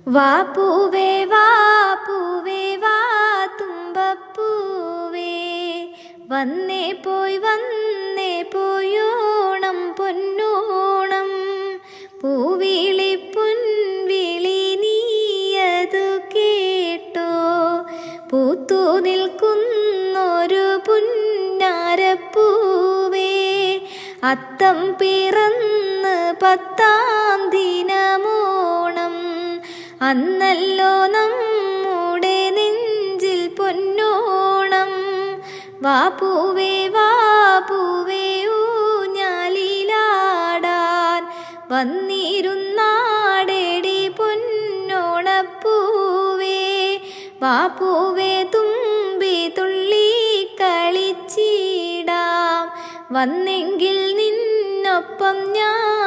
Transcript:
വാ പൂവേ വാ പൂവേ വാ തുമ്പപ്പൂവേ, വന്നേ പോയോണം പൊന്നോണം. പൂവിളി പൊൻവിളി നീയതു കേട്ടോ, പൂത്തു നിൽക്കുന്നൊരു പുന്നാരപ്പൂവേ. അത്തം പിറന്ന് 10-ാം ദിനമോണം, അന്നല്ലോ നമ്മുടെ നെഞ്ചിൽ പൊന്നോണം. വാ പൂവേ ഊഞ്ഞാലിലാടാൻ വന്നിരുന്നാടെടി പൊന്നോണപ്പൂവേ. വാ പൂവേ തുമ്പി തുള്ളി കളിച്ചിടാം, വന്നെങ്കിൽ നിന്നൊപ്പം ഞാൻ